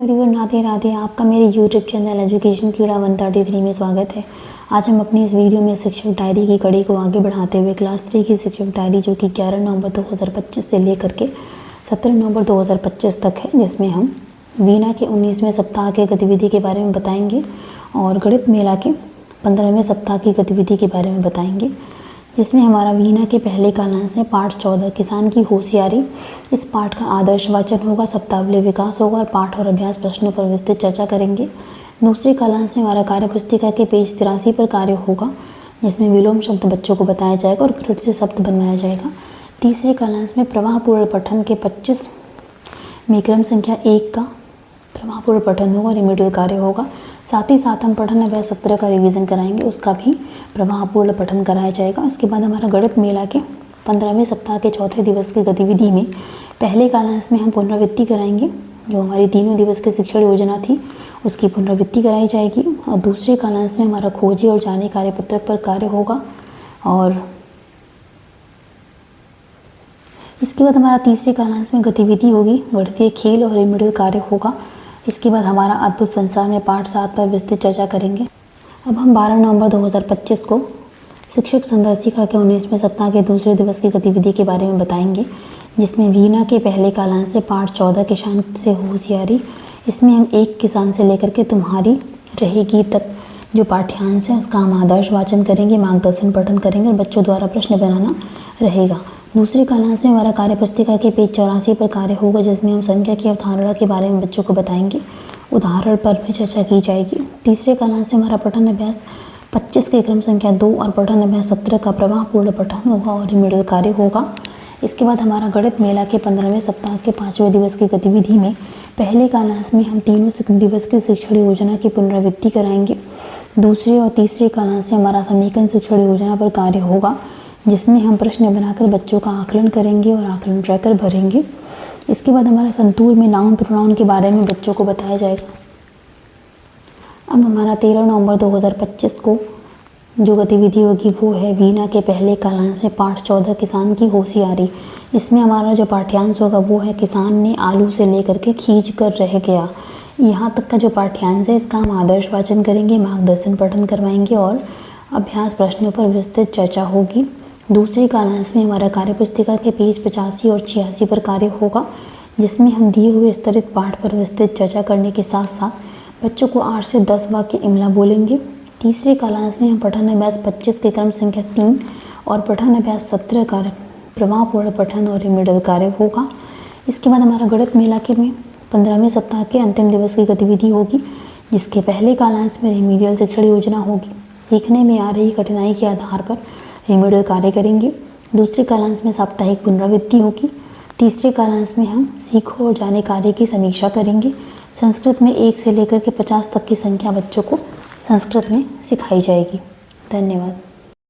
Everyone, Radhe Radhe. आपका मेरे YouTube channel education कीड़ा 133 में स्वागत है। आज हम अपनी इस वीडियो में शिक्षक डायरी की कड़ी को आगे बढ़ाते हुए क्लास 3 की शिक्षक डायरी जो कि 11 नवंबर 2025 से लेकर के 17 नवंबर 2025 तक है, जिसमें हम वीणा के 19वें सप्ताह के गतिविधि के बारे में बताएंगे और गणित मेला के 15वें सप्ताह की गतिविधि के बारे में बताएंगे, जिसमें हमारा वीणा के पहले कालांश में पाठ 14 किसान की होशियारी। इस पाठ का आदर्श वाचन होगा, शब्दावली विकास होगा और पाठ और अभ्यास प्रश्नों पर विस्तृत चर्चा करेंगे। दूसरे कालांश में हमारा कार्य पुस्तिका के पेज 83 पर कार्य होगा, जिसमें विलोम शब्द बच्चों को बताया जाएगा और ग्रिड से शब्द बनवाया जाएगा। तीसरे कालांश में प्रवाहपूर्ण पठन के 25 में क्रम संख्या 1 का प्रवाहपूर्ण पठन होगा, रिमेडियल कार्य होगा। साथ ही साथ हम पठन अभ्यास 17 का रिवीजन कराएंगे, उसका भी प्रवाहपूर्ण पठन कराया जाएगा। इसके बाद हमारा गणित मेला के 15वें सप्ताह के चौथे दिवस की गतिविधि में पहले कालांश में हम पुनरावृत्ति कराएंगे। जो हमारी तीनों दिवस की शिक्षण योजना थी उसकी पुनरावृत्ति कराई जाएगी। और दूसरे कालांश में हमारा खोजे और जाने कार्यपत्रक पर कार्य होगा। और इसके बाद हमारा तीसरे कालांश में गतिविधि होगी, गणितीय खेल और रिमेडियल कार्य होगा। इसके बाद हमारा अद्भुत संसार में पाठ 7 पर विस्तृत चर्चा करेंगे। अब हम 12 नवंबर 2025 को शिक्षक संदर्शिका के 19वें सप्ताह के दूसरे दिवस की गतिविधि के बारे में बताएंगे, जिसमें वीणा के पहले कालांश से पाठ 14 किसान से होशियारी। इसमें हम एक किसान से लेकर के तुम्हारी रहेगी तक जो पाठ्यांश है उसका हम आदर्श वाचन करेंगे, मार्गदर्शन पठन करेंगे और बच्चों द्वारा प्रश्न बनाना रहेगा। दूसरे कालांश में हमारा कार्य पुस्तिका के पेज 84 पर कार्य होगा, जिसमें हम संख्या की अवधारणा के बारे में बच्चों को बताएंगे, उदाहरण पर भी चर्चा की जाएगी। तीसरे कालांश में हमारा पठन अभ्यास 25 के क्रम संख्या 2 और पठन अभ्यास 17 का प्रवाहपूर्ण पठन होगा और रिमेडियल कार्य होगा। इसके बाद हमारा गणित मेला के 15वें सप्ताह के 5वें दिवस की गतिविधि में पहले कालांश में हम तीनों दिवस की शिक्षण योजना की पुनरावृत्ति कराएंगे। दूसरे और तीसरे कालांश से हमारा समीकरण शिक्षण योजना पर कार्य होगा, जिसमें हम प्रश्न बनाकर बच्चों का आकलन करेंगे और आकलन ट्रैकर भरेंगे। इसके बाद हमारा संतूर में नाउन प्रोनाउन के बारे में बच्चों को बताया जाएगा। अब हमारा 13 नवंबर 2025 को जो गतिविधि होगी वो है वीणा के पहले कालांश में पाठ 14 किसान की होशियारी। इसमें हमारा जो पाठ्यांश होगा वो है किसान ने आलू से लेकर के खींच कर रह गया। यहाँ तक का जो पाठ्यांश है इसका हम आदर्श वाचन करेंगे, मार्गदर्शन पठन करवाएंगे और अभ्यास प्रश्नों पर विस्तृत चर्चा होगी। दूसरे कालांश में हमारा कार्य पुस्तिका के पेज 85 और 86 पर कार्य होगा, जिसमें हम दिए हुए स्तरित पाठ पर विस्तृत चर्चा करने के साथ साथ बच्चों को 8 से 10 वाक्य इमला बोलेंगे। तीसरे कालांश में हम पठन अभ्यास 25 के क्रम संख्या 3 और पठन अभ्यास 17 का प्रवाहपूर्ण पठन और रिमेडियल कार्य होगा। इसके बाद हमारा गणित मेला के में 15वें सप्ताह के अंतिम दिवस की गतिविधि होगी, जिसके पहले कालांश में रिमेडियल शिक्षण योजना होगी। सीखने में आ रही कठिनाई के आधार पर रिमेडियल कार्य करेंगे। दूसरे कालांश में साप्ताहिक पुनरावृत्ति होगी। तीसरे कालांश में हम सीखो और जाने कार्य की समीक्षा करेंगे। संस्कृत में 1 से लेकर के 50 तक की संख्या बच्चों को संस्कृत में सिखाई जाएगी। धन्यवाद।